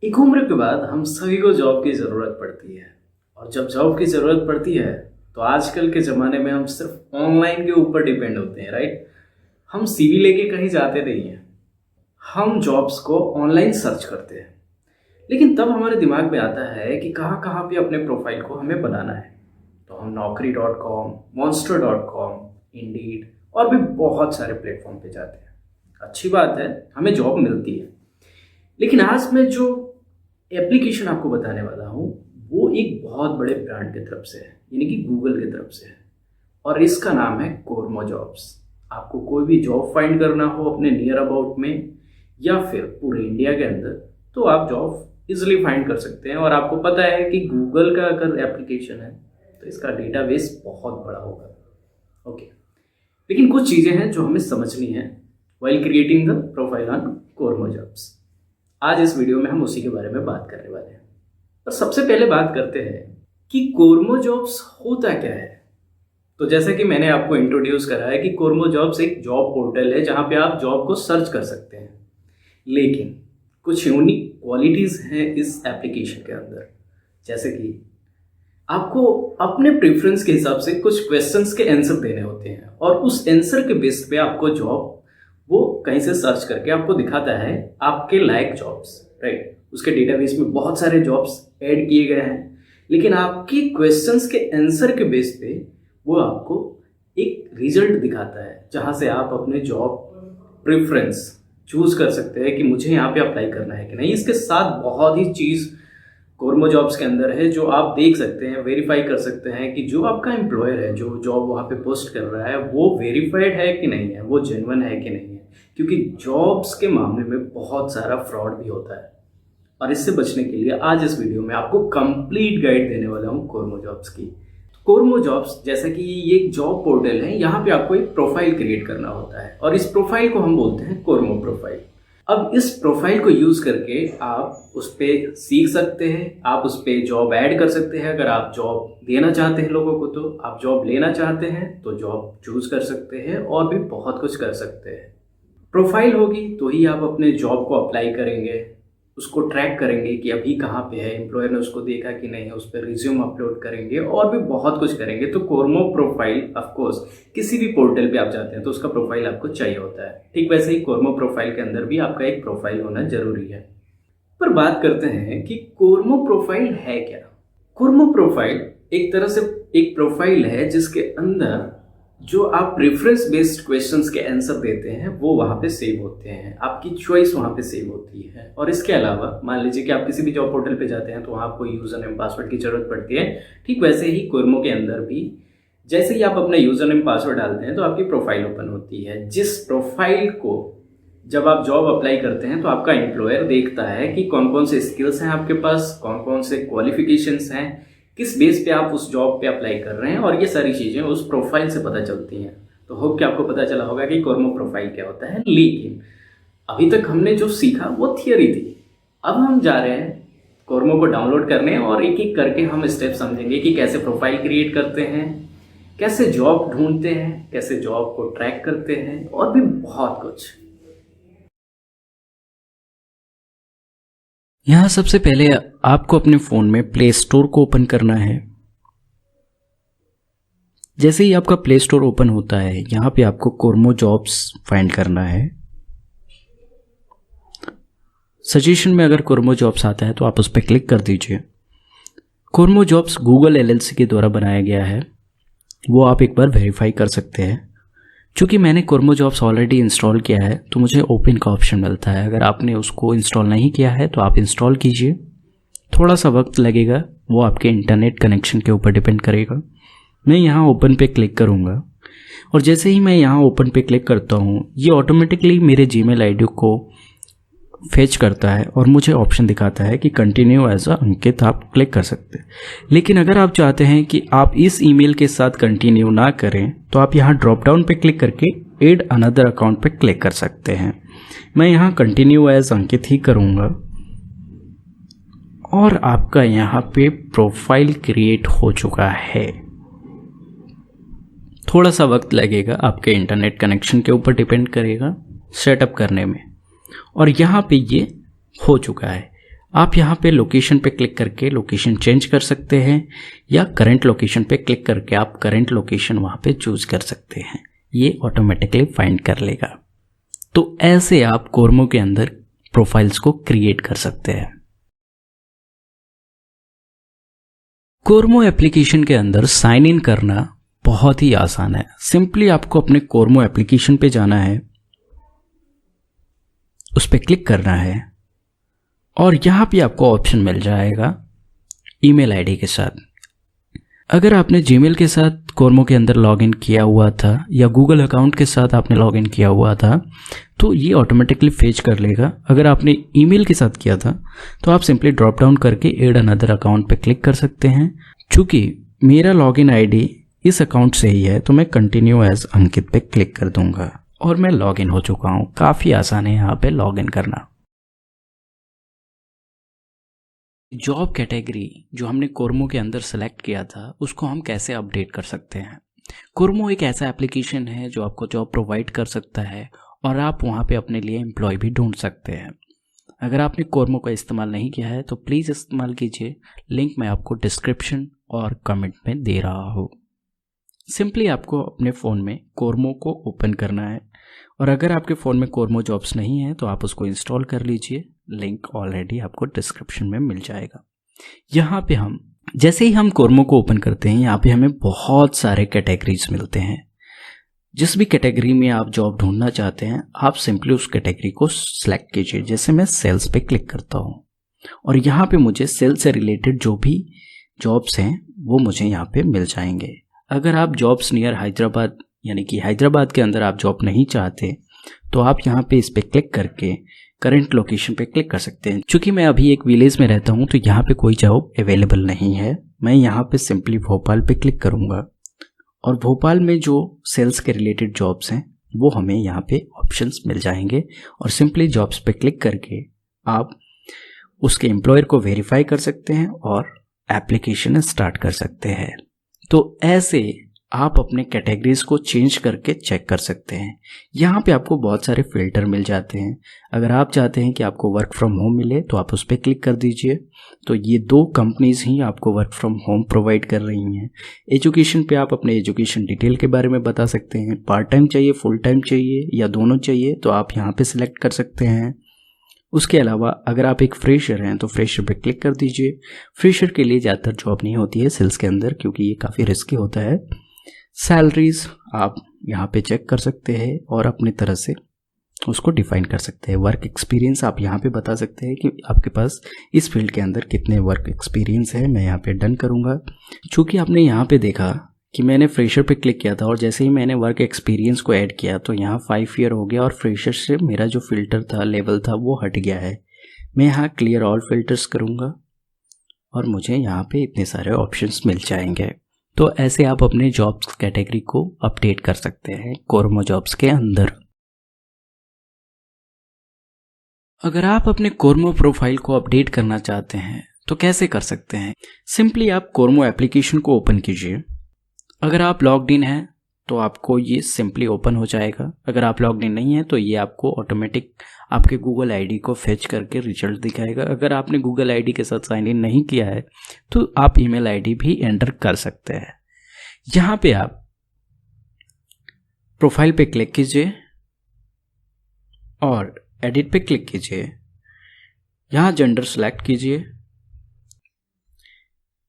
एक उम्र के बाद हम सभी को जॉब की ज़रूरत पड़ती है। और जब जॉब की ज़रूरत पड़ती है तो आजकल के ज़माने में हम सिर्फ ऑनलाइन के ऊपर डिपेंड होते हैं, राइट। हम सीवी लेके कहीं जाते नहीं हैं, हम जॉब्स को ऑनलाइन सर्च करते हैं। लेकिन तब हमारे दिमाग में आता है कि कहाँ कहाँ पे अपने प्रोफाइल को हमें बनाना है। तो हम Naukri.com, Monster.com, इंडीड और भी बहुत सारे प्लेटफॉर्म पे जाते हैं। अच्छी बात है, हमें जॉब मिलती है। लेकिन आज मैं जो एप्लीकेशन आपको बताने वाला हूँ वो एक बहुत बड़े ब्रांड की तरफ से है, यानी कि गूगल की तरफ से है। और इसका नाम है कोरमो जॉब्स। आपको कोई भी जॉब फाइंड करना हो अपने नियर अबाउट में या फिर पूरे इंडिया के अंदर, तो आप जॉब इजीली फाइंड कर सकते हैं। और आपको पता है कि गूगल का अगर एप्लीकेशन है तो इसका डेटाबेस बहुत बड़ा होगा। ओके, लेकिन कुछ चीज़ें हैं जो हमें समझनी है while creating the profile on Kormo jobs. आज इस वीडियो में हम उसी के बारे में बात करने वाले हैं। पर सबसे पहले बात करते हैं कि कोरमो जॉब्स होता क्या है। तो जैसा कि मैंने आपको इंट्रोड्यूस करा है कि कोरमो जॉब्स एक जॉब पोर्टल है जहां पे आप जॉब को सर्च कर सकते हैं। लेकिन कुछ यूनिक क्वालिटीज़ हैं इस एप्लीकेशन के अंदर, जैसे कि आपको अपने प्रेफरेंस के हिसाब से कुछ क्वेश्चंस के आंसर देने होते हैं और उस आंसर के बेस पे आपको जॉब वो कहीं से सर्च करके आपको दिखाता है आपके लायक जॉब्स, राइट। उसके डेटाबेस में बहुत सारे जॉब्स ऐड किए गए हैं, लेकिन आपके क्वेश्चंस के आंसर के बेस पे वो आपको एक रिजल्ट दिखाता है जहां से आप अपने जॉब प्रेफरेंस चूज कर सकते हैं कि मुझे यहाँ पे अप्लाई करना है कि नहीं। इसके साथ बहुत ही चीज़ कोरमो जॉब्स के अंदर है जो आप देख सकते हैं, वेरीफाई कर सकते हैं कि जो आपका एम्प्लॉयर है जो जॉब वहाँ पे पोस्ट कर रहा है वो वेरीफाइड है कि नहीं है, वो जेन्युइन है कि नहीं है। क्योंकि जॉब्स के मामले में बहुत सारा फ्रॉड भी होता है और इससे बचने के लिए आज इस वीडियो में आपको कंप्लीट गाइड देने वाला हूँ कोरमो जॉब्स की। कोरमो जॉब्स जैसा कि ये एक जॉब पोर्टल है, यहाँ पे आपको एक प्रोफाइल क्रिएट करना होता है और इस प्रोफाइल को हम बोलते हैं कोरमो प्रोफाइल। अब इस प्रोफाइल को यूज करके आप उस पर सीख सकते हैं, आप उस पर जॉब ऐड कर सकते हैं। अगर आप जॉब देना चाहते हैं लोगों को, तो आप जॉब लेना चाहते हैं तो जॉब चूज कर सकते हैं और भी बहुत कुछ कर सकते हैं। प्रोफाइल होगी तो ही आप अपने जॉब को अप्लाई करेंगे, उसको ट्रैक करेंगे कि अभी कहाँ पे है, एम्प्लॉयर ने उसको देखा कि नहीं है, उस पर रिज्यूम अपलोड करेंगे और भी बहुत कुछ करेंगे। तो कोरमो प्रोफाइल ऑफ कोर्स किसी भी पोर्टल पे आप जाते हैं तो उसका प्रोफाइल आपको चाहिए होता है। ठीक वैसे ही कोरमो प्रोफाइल के अंदर भी आपका एक प्रोफाइल होना जरूरी है। पर बात करते हैं कि कोरमो प्रोफाइल है क्या। कोरमो प्रोफाइल एक तरह से एक प्रोफाइल है जिसके अंदर जो आप प्रेफरेंस बेस्ड क्वेश्चंस के आंसर देते हैं वो वहाँ पे सेव होते हैं, आपकी चॉइस वहाँ पे सेव होती है। और इसके अलावा मान लीजिए कि आप किसी भी जॉब पोर्टल पे जाते हैं तो वहाँ आपको यूजर नेम पासवर्ड की जरूरत पड़ती है। ठीक वैसे ही कोरमो के अंदर भी जैसे ही आप अपना यूजर नेम पासवर्ड डालते हैं तो आपकी प्रोफाइल ओपन होती है, जिस प्रोफाइल को जब आप जॉब अप्लाई करते हैं तो आपका एम्प्लॉयर देखता है कि कौन कौन से स्किल्स हैं आपके पास, कौन कौन से क्वालिफिकेशंस हैं, किस बेस पे आप उस जॉब पे अप्लाई कर रहे हैं, और ये सारी चीज़ें उस प्रोफाइल से पता चलती हैं। तो होप कि आपको पता चला होगा कि कोरमो प्रोफाइल क्या होता है। लेकिन अभी तक हमने जो सीखा वो थियरी थी। अब हम जा रहे हैं कोरमो को डाउनलोड करने और एक एक करके हम स्टेप समझेंगे कि कैसे प्रोफाइल क्रिएट करते हैं, कैसे जॉब ढूंढते हैं, कैसे जॉब को ट्रैक करते हैं और भी बहुत कुछ। यहाँ सबसे पहले आपको अपने फ़ोन में प्ले स्टोर को ओपन करना है। जैसे ही आपका प्ले स्टोर ओपन होता है यहाँ पे आपको कोरमो जॉब्स फाइंड करना है। सजेशन में अगर कोरमो जॉब्स आता है तो आप उस पर क्लिक कर दीजिए। कोरमो जॉब्स गूगल LLC के द्वारा बनाया गया है, वो आप एक बार वेरीफाई कर सकते हैं। चूँकि मैंने कोरमो जॉब्स ऑलरेडी इंस्टॉल किया है तो मुझे ओपन का ऑप्शन मिलता है। अगर आपने उसको इंस्टॉल नहीं किया है तो आप इंस्टॉल कीजिए, थोड़ा सा वक्त लगेगा, वो आपके इंटरनेट कनेक्शन के ऊपर डिपेंड करेगा। मैं यहाँ ओपन पे क्लिक करूँगा और जैसे ही मैं यहाँ ओपन पे क्लिक करता हूँ ये ऑटोमेटिकली मेरे जीमेल आईडी को फेच करता है और मुझे ऑप्शन दिखाता है कि कंटिन्यू एज अ अंकित, आप क्लिक कर सकते हैं। लेकिन अगर आप चाहते हैं कि आप इस ईमेल के साथ कंटिन्यू ना करें तो आप यहाँ ड्रॉप डाउन पे क्लिक करके ऐड अनदर अकाउंट पे क्लिक कर सकते हैं। मैं यहाँ कंटिन्यू एज अंकित ही करूँगा और आपका यहाँ पे प्रोफाइल क्रिएट हो चुका है। थोड़ा सा वक्त लगेगा, आपके इंटरनेट कनेक्शन के ऊपर डिपेंड करेगा सेटअप करने में। और यहाँ पे ये हो चुका है। आप यहाँ पे लोकेशन पे क्लिक करके लोकेशन चेंज कर सकते हैं या करंट लोकेशन पे क्लिक करके आप करंट लोकेशन वहाँ पे चूज कर सकते हैं, ये ऑटोमेटिकली फाइंड कर लेगा। तो ऐसे आप कोर्मो के अंदर प्रोफाइल्स को क्रिएट कर सकते हैं। कोर्मो एप्लीकेशन के अंदर साइन इन करना बहुत ही आसान है। सिंपली आपको अपने कोर्मो एप्लीकेशन पे जाना है, उस पर क्लिक करना है और यहाँ पे आपको ऑप्शन मिल जाएगा ईमेल आईडी के साथ। अगर आपने जीमेल के साथ कोर्मो के अंदर लॉगिन किया हुआ था या गूगल अकाउंट के साथ आपने लॉगिन किया हुआ था तो ये ऑटोमेटिकली फेच कर लेगा। अगर आपने ईमेल के साथ किया था तो आप सिंपली ड्रॉप डाउन करके ऐड अनदर अकाउंट पे क्लिक कर सकते हैं। चूँकि मेरा लॉगिन आईडी इस अकाउंट से ही है तो मैं कंटिन्यू एज अंकित पे क्लिक कर दूंगा और मैं लॉगिन हो चुका हूँ। काफ़ी आसान है यहाँ पे लॉगिन करना। जॉब कैटेगरी जो हमने कोर्मो के अंदर सेलेक्ट किया था उसको हम कैसे अपडेट कर सकते हैं। कोर्मो एक ऐसा एप्लीकेशन है जो आपको जॉब प्रोवाइड कर सकता है और आप वहाँ पे अपने लिए एम्प्लॉय भी ढूंढ सकते हैं। अगर आपने कोर्मो का इस्तेमाल नहीं किया है तो प्लीज़ इस्तेमाल कीजिए, लिंक मैं आपको डिस्क्रिप्शन और कमेंट में दे रहा हूँ। सिंपली आपको अपने फ़ोन में कोर्मो को ओपन करना है और अगर आपके फ़ोन में कोर्मो जॉब्स नहीं है तो आप उसको इंस्टॉल कर लीजिए, लिंक ऑलरेडी आपको डिस्क्रिप्शन में मिल जाएगा। यहाँ पे हम जैसे ही हम कोर्मो को ओपन करते हैं यहाँ पे हमें बहुत सारे कैटेगरीज मिलते हैं। जिस भी कैटेगरी में आप जॉब ढूंढना चाहते हैं आप सिंपली उस कैटेगरी को सिलेक्ट कीजिए। जैसे मैं सेल्स पे क्लिक करता हूँ और यहाँ पे मुझे सेल्स से रिलेटेड जो भी जॉब्स हैं वो मुझे यहाँ पे मिल जाएंगे। अगर आप जॉब्स नियर हैदराबाद यानी कि हैदराबाद के अंदर आप जॉब नहीं चाहते तो आप यहाँ पे इस पर क्लिक करके करंट लोकेशन पे क्लिक कर सकते हैं। चूँकि मैं अभी एक विलेज में रहता हूँ तो यहाँ पे कोई जॉब अवेलेबल नहीं है। मैं यहाँ पे सिंपली भोपाल पे क्लिक करूँगा और भोपाल में जो सेल्स के रिलेटेड जॉब्स हैं वो हमें यहाँ पे ऑप्शंस मिल जाएंगे और सिंपली जॉब्स पे क्लिक करके आप उसके एम्प्लॉयर को वेरीफाई कर सकते हैं और एप्लीकेशन स्टार्ट कर सकते हैं। तो ऐसे आप अपने कैटेगरीज को चेंज करके चेक कर सकते हैं। यहाँ पे आपको बहुत सारे फिल्टर मिल जाते हैं। अगर आप चाहते हैं कि आपको वर्क फ्रॉम होम मिले तो आप उस पर क्लिक कर दीजिए। तो ये 2 कंपनीज ही आपको वर्क फ्रॉम होम प्रोवाइड कर रही हैं। एजुकेशन पे आप अपने एजुकेशन डिटेल के बारे में बता सकते हैं। पार्ट टाइम चाहिए, फुल टाइम चाहिए या दोनों चाहिए तो आप यहाँ पे सिलेक्ट कर सकते हैं। उसके अलावा अगर आप एक फ्रेशर हैं तो फ्रेशर पे क्लिक कर दीजिए। फ्रेशर के लिए ज़्यादातर जॉब नहीं होती है सेल्स के अंदर क्योंकि ये काफ़ी रिस्की होता है। सैलरीज आप यहाँ पे चेक कर सकते हैं और अपनी तरह से उसको डिफाइन कर सकते हैं। वर्क एक्सपीरियंस आप यहाँ पे बता सकते हैं कि आपके पास इस फील्ड के अंदर कितने वर्क एक्सपीरियंस है। मैं यहाँ पे डन करूँगा। चूँकि आपने यहाँ पे देखा कि मैंने फ्रेशर पे क्लिक किया था और जैसे ही मैंने वर्क एक्सपीरियंस को ऐड किया तो यहाँ 5 ईयर हो गया और फ्रेशर से मेरा जो फिल्टर था, लेवल था, वो हट गया है। मैं यहाँ क्लियर ऑल फिल्टर्स करूँगा और मुझे यहाँ पे इतने सारे ऑप्शंस मिल जाएंगे। तो ऐसे आप अपने जॉब्स कैटेगरी को अपडेट कर सकते हैं कोर्मो जॉब्स के अंदर। अगर आप अपने कोर्मो प्रोफाइल को अपडेट करना चाहते हैं तो कैसे कर सकते हैं। सिंपली आप कोर्मो एप्लीकेशन को ओपन कीजिए। अगर आप लॉग्ड इन हैं तो आपको ये सिंपली ओपन हो जाएगा। अगर आप लॉग्ड इन नहीं है तो ये आपको ऑटोमेटिक आपके गूगल आईडी को फेच करके रिजल्ट दिखाएगा। अगर आपने गूगल आईडी के साथ साइन इन नहीं किया है तो आप ईमेल आईडी भी एंटर कर सकते हैं। यहाँ पे आप प्रोफाइल पे क्लिक कीजिए और एडिट पे क्लिक कीजिए। यहाँ जेंडर सेलेक्ट कीजिए।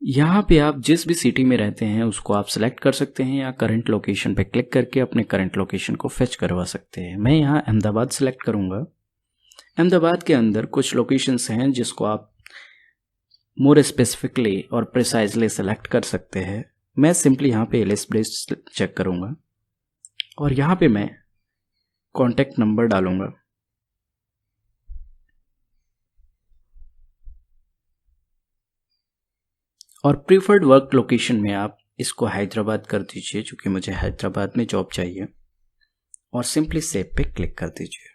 यहाँ पे आप जिस भी सिटी में रहते हैं उसको आप सेलेक्ट कर सकते हैं या करंट लोकेशन पे क्लिक करके अपने करंट लोकेशन को फेच करवा सकते हैं। मैं यहाँ अहमदाबाद सेलेक्ट करूँगा। अहमदाबाद के अंदर कुछ लोकेशंस हैं जिसको आप मोर स्पेसिफिकली और प्रिसाइजली सेलेक्ट कर सकते हैं। मैं सिंपली यहाँ पे एलिस प्लेस चेक करूँगा और यहाँ पे मैं कॉन्टैक्ट नंबर डालूँगा। और प्रीफर्ड वर्क लोकेशन में आप इसको हैदराबाद कर दीजिए क्योंकि मुझे हैदराबाद में जॉब चाहिए और सिंपली सेव पे क्लिक कर दीजिए।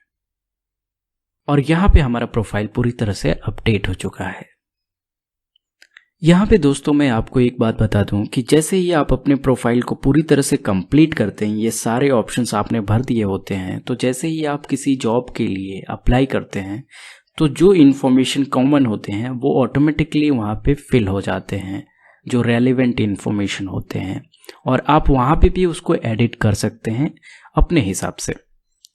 और यहाँ पे हमारा प्रोफाइल पूरी तरह से अपडेट हो चुका है। यहाँ पे दोस्तों मैं आपको एक बात बता दूं कि जैसे ही आप अपने प्रोफाइल को पूरी तरह से कंप्लीट करते हैं, ये सारे ऑप्शंस आपने भर दिए होते हैं, तो जैसे ही आप किसी जॉब के लिए अप्लाई करते हैं तो जो इन्फॉर्मेशन कॉमन होते हैं वो ऑटोमेटिकली वहाँ पे फिल हो जाते हैं, जो रेलेवेंट इन्फॉर्मेशन होते हैं, और आप वहाँ पे भी उसको एडिट कर सकते हैं अपने हिसाब से।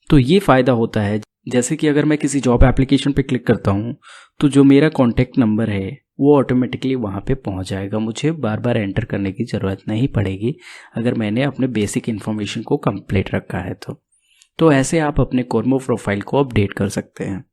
तो ये फ़ायदा होता है। जैसे कि अगर मैं किसी जॉब एप्लीकेशन पे क्लिक करता हूँ तो जो मेरा कॉन्टैक्ट नंबर है वो ऑटोमेटिकली वहाँ पे पहुँच जाएगा, मुझे बार बार एंटर करने की ज़रूरत नहीं पड़ेगी अगर मैंने अपने बेसिक इन्फॉर्मेशन को कंप्लीट रखा है तो ऐसे आप अपने कोर्मो प्रोफाइल को अपडेट कर सकते हैं।